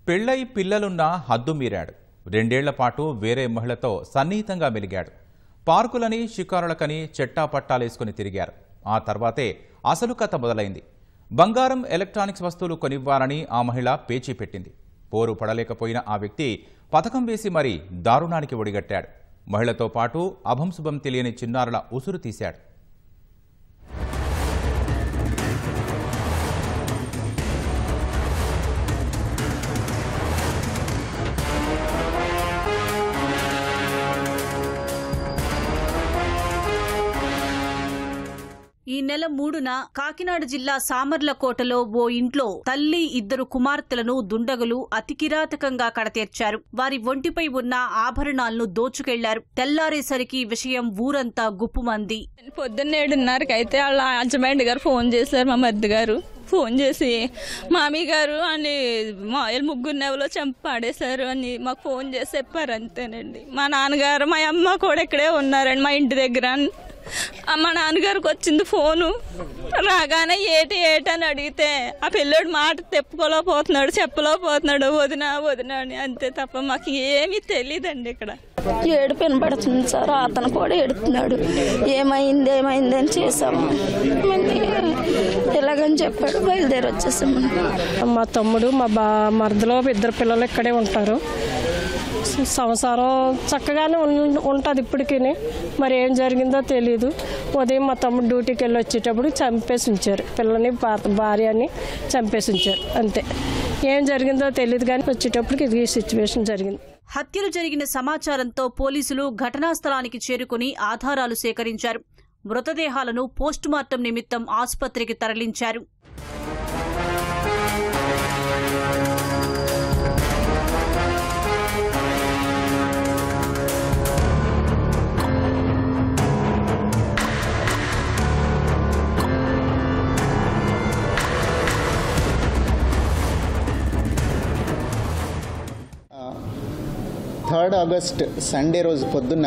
పెళ్లై పిల్లలున్నా హద్దు మీరాడు. 2 ఏళ్ల పాటు వేరే మహిళతో సన్నిహితంగా మెలిగాడు. పార్కులని షికారులకని చెట్టాపట్టాలేసుకుని తిరిగారు. ఆ తర్వాతే అసలు కథ మొదలైంది. బంగారం, ఎలక్ట్రానిక్స్ వస్తువులు కొనివ్వాలని ఆ మహిళ పేచీ పెట్టింది. పోరు పడలేకపోయిన ఆ వ్యక్తి పథకం వేసి మరీ దారుణానికి ఒడిగట్టాడు. మహిళతో పాటు అభంశుభం తెలియని చిన్నారుల ఉసురు తీశాడు. ఈ నెల 3న కాకినాడ జిల్లా సామర్లకోటలో ఓ ఇంట్లో తల్లి, 2 కుమార్తెలను దుండగులు అతి కిరాతకంగా కడతీర్చారు. వారి ఒంటిపై ఉన్న ఆభరణాలను దోచుకెళ్లారు. తెల్లారేసరికి విషయం ఊరంతా గుప్పుమంది. పొద్దున్న 7:30కి అయితే వాళ్ళ హస్బెండ్ గారు ఫోన్ చేశారు. మా మరిది గారు ఫోన్ చేసి మామీ గారు అని ముగ్గురు నెవలో చంపాడేశారు అని మాకు ఫోన్ చేసి చెప్పారు. అంతేనండి. మా నాన్నగారు, మా అమ్మ కూడా ఇక్కడే ఉన్నారండి మా ఇంటి దగ్గర. మా నాన్నగారికి వచ్చింది ఫోను. రాగానే ఏటి అని అడిగితే ఆ పిల్లోడు మాట తెప్పుకోలేకపోతున్నాడు, చెప్పలేకపోతున్నాడు, వదిన అని. అంతే తప్ప మాకు ఏమీ తెలియదండి. ఇక్కడ ఏడుపు వినపడుతుంది సార్. అతను కూడా ఏడుతున్నాడు. ఏమైంది అని చేసాము. ఎలాగని చెప్పాడు. బయలుదేరి వచ్చేసాము. మా తమ్ముడు, మా మరదలో 2 పిల్లలు ఇక్కడే ఉంటారు. సంసారం చక్కగానే ఉంటుంది ఇప్పటికీ. మరి ఏం జరిగిందో తెలియదు. ఉదయం మా తమ్ముడు డ్యూటీకి వెళ్ళి వచ్చేటప్పుడు చంపేసి ఉంచారు. పిల్లని, భార్యని చంపేసి ఉంచారు. అంతే. ఏం జరిగిందో తెలియదు కానీ వచ్చేటప్పటికి ఈ సిచ్యువేషన్ జరిగింది. హత్యలు జరిగిన సమాచారంతో పోలీసులు ఘటనా స్థలానికి చేరుకుని ఆధారాలు సేకరించారు. మృతదేహాలను పోస్టుమార్టం నిమిత్తం ఆసుపత్రికి తరలించారు. ఆగస్ట్ సండే రోజు పొద్దున్న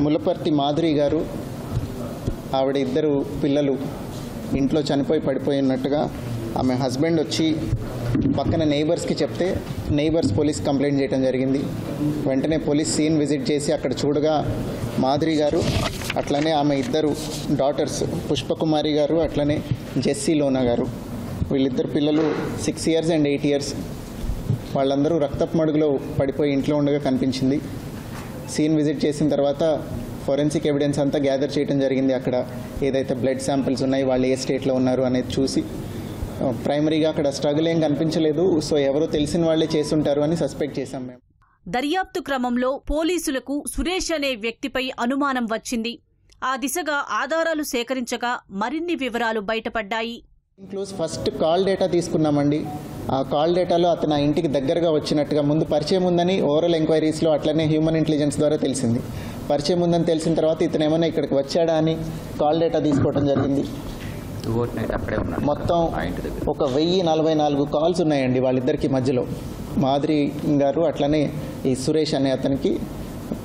ములపర్తి మాధురి గారు, ఆవిడ 2 పిల్లలు ఇంట్లో చనిపోయి పడిపోయినట్టుగా ఆమె హస్బెండ్ వచ్చి పక్కన నెయిబర్స్కి చెప్తే నెయిబర్స్ పోలీస్ కంప్లైంట్ చేయడం జరిగింది. వెంటనే పోలీస్ సీన్ విజిట్ చేసి అక్కడ చూడగా మాధురి గారు, అట్లనే ఆమె 2 డాటర్స్ పుష్పకుమారి గారు, అట్లనే జెస్సీ లోనా గారు, వీళ్ళిద్దరు పిల్లలు 6 years and 8 years, వాళ్ళందరూ రక్తపు మడుగులో పడిపోయి ఇంట్లో ఉండగా కనిపించింది. సీన్ విజిట్ చేసిన తర్వాత ఫోరెన్సిక్ ఎవిడెన్స్ అంతా గ్యాదర్ చేయడం జరిగింది. అక్కడ ఏదైతే బ్లడ్ శాంపిల్స్ ఉన్నాయి, వాళ్ళు ఏ స్టేట్లో ఉన్నారు అనేది చూసి ప్రైమరీగా అక్కడ స్ట్రగుల్ ఏం కనిపించలేదు. సో ఎవరో తెలిసిన వాళ్ళే చేసుంటారు అని సస్పెక్ట్ చేశాం మేము. దర్యాప్తు క్రమంలో పోలీసులకు సురేష్ అనే వ్యక్తిపై అనుమానం వచ్చింది. ఆ దిశగా ఆధారాలు సేకరించగా మరిన్ని వివరాలు బయటపడ్డాయి. ఫస్ట్ కాల్ డేటా తీసుకున్నామండి. ఆ కాల్ డేటాలో అతను ఆ ఇంటికి దగ్గరగా వచ్చినట్టుగా ముందు పరిచయం ఉందని ఓరల్ ఎంక్వైరీస్లో, అట్లనే హ్యూమన్ ఇంటెలిజెన్స్ ద్వారా తెలిసింది. పరిచయం ఉందని తెలిసిన తర్వాత ఇతను ఏమైనా ఇక్కడికి వచ్చాడా అని కాల్ డేటా తీసుకోవడం జరిగింది. మొత్తం ఒక 1044 కాల్స్ ఉన్నాయండి వాళ్ళిద్దరికి మధ్యలో. మాధురి గారు అట్లనే ఈ సురేష్ అనే అతనికి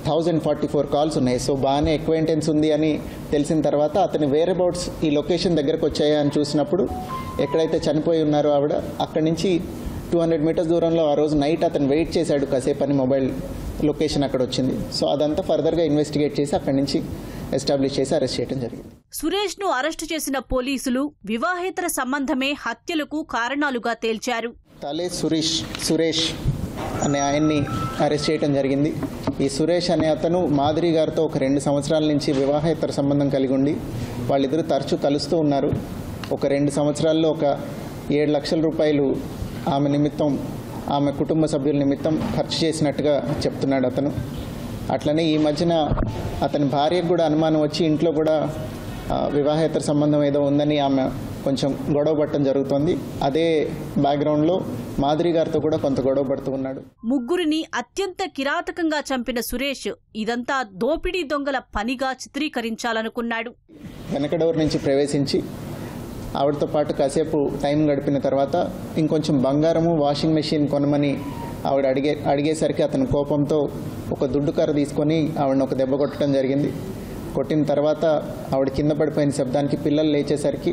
1044 కాల్స్ ఉన్నాయి. సో బాగానే ఎక్వైంటెన్స్ ఉంది అని తెలిసిన తర్వాత అతని వేరబౌట్స్ ఈ లొకేషన్ దగ్గరకు వచ్చాయా అని చూసినప్పుడు ఎక్కడైతే చనిపోయి ఉన్నారో ఆవిడ, అక్కడి నుంచి 200 meters దూరంలో ఆ రోజు నైట్ అతను వెయిట్ చేశాడు కాసేపు అని మొబైల్ లొకేషన్ అక్కడ వచ్చింది. సో అదంతా ఫర్దర్గా ఇన్వెస్టిగేట్ చేసి అక్కడి నుంచి ఎస్టాబ్లిష్ చేసి అరెస్ట్ చేయడం జరిగింది. సురేష్ను అరెస్టు చేసిన పోలీసులు వివాహేతర సంబంధమే హత్యలకు కారణాలుగా తేల్చారు. తలే సురేష్ అనే ఆయన్ని అరెస్ట్ చేయడం జరిగింది. ఈ సురేష్ అనే అతను మాధురి గారితో ఒక 2 సంవత్సరాల నుంచి వివాహేతర సంబంధం కలిగి ఉండి వాళ్ళిద్దరూ తరచూ కలుస్తూ ఉన్నారు. ఒక 2 సంవత్సరాల్లో ఒక 7 లక్షల రూపాయలు ఆమె నిమిత్తం, ఆమె కుటుంబ సభ్యుల నిమిత్తం ఖర్చు చేసినట్టుగా చెప్తున్నాడు అతను. అట్లనే ఈ మధ్యన అతని భార్యకు కూడా అనుమానం వచ్చి ఇంట్లో కూడా వివాహేతర సంబంధం ఏదో ఉందని ఆమె కొంచెం గొడవ పడటం జరుగుతోంది. అదే బ్యాక్గ్రౌండ్లో మాధురి గారితో కూడా కొంత గొడవ పడుతూ ఉన్నాడు. ముగ్గురిని అత్యంత కిరాతకంగా చంపిన సురేష్ ఇదంతా దోపిడీ దొంగల పనిగా చిత్రీకరించాలనుకున్నాడు. వెనక డోర్ నుంచి ప్రవేశించి ఆవిడతో పాటు కాసేపు టైం గడిపిన తర్వాత ఇంకొంచెం బంగారము, వాషింగ్ మెషిన్ కొనమని ఆవిడ అడిగేసరికి అతను కోపంతో ఒక దుడ్డు కర్ర తీసుకొని ఆవిడని ఒక దెబ్బ కొట్టడం జరిగింది. కొట్టిన తర్వాత ఆవిడ కింద పడిపోయిన శబ్దానికి పిల్లలు లేచేసరికి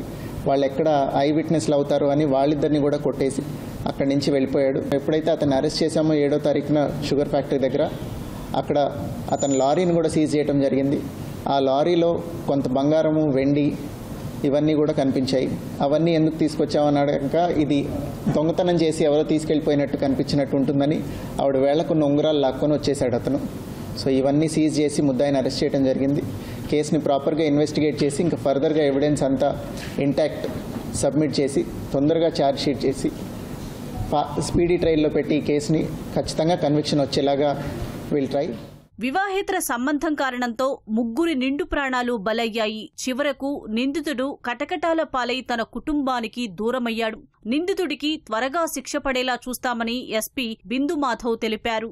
వాళ్ళు ఎక్కడ ఐ విట్నెస్లు అవుతారు అని వాళ్ళిద్దరిని కూడా కొట్టేసి అక్కడి నుంచి వెళ్ళిపోయాడు. ఎప్పుడైతే అతన్ని అరెస్ట్ చేశామో 7వ తారీఖున షుగర్ ఫ్యాక్టరీ దగ్గర అక్కడ అతని లారీని కూడా సీజ్ చేయడం జరిగింది. ఆ లారీలో కొంత బంగారము, వెండి ఇవన్నీ కూడా కనిపించాయి. అవన్నీ ఎందుకు తీసుకొచ్చామన్నాక ఇది దొంగతనం చేసి ఎవరో తీసుకెళ్ళిపోయినట్టు కనిపించినట్టు ఉంటుందని ఆవిడ వేళ్లకున్న ఉంగరాలు లాక్కొని వచ్చేసాడు అతను. సో ఇవన్నీ సీజ్ చేసి ముద్దాయిని అరెస్ట్ చేయడం జరిగింది. కేసుని ప్రాపర్గా ఇన్వెస్టిగేట్ చేసి ఇంకా ఫర్దర్గా ఎవిడెన్స్ అంతా ఇంటాక్ట్ సబ్మిట్ చేసి తొందరగా ఛార్జ్ షీట్ చేసి స్పీడీ ట్రయల్లో పెట్టి ఈ కేసుని ఖచ్చితంగా కన్విక్షన్ వచ్చేలాగా విల్ ట్రై. వివాహేతర సంబంధం కారణంతో ముగ్గురి నిండు ప్రాణాలు బలయ్యాయి. చివరకు నిందితుడు కటకటాల పాలై తన కుటుంబానికి దూరమయ్యాడు. నిందితుడికి త్వరగా శిక్ష పడేలా చూస్తామని ఎస్పీ బిందు మాధవ్ తెలిపారు.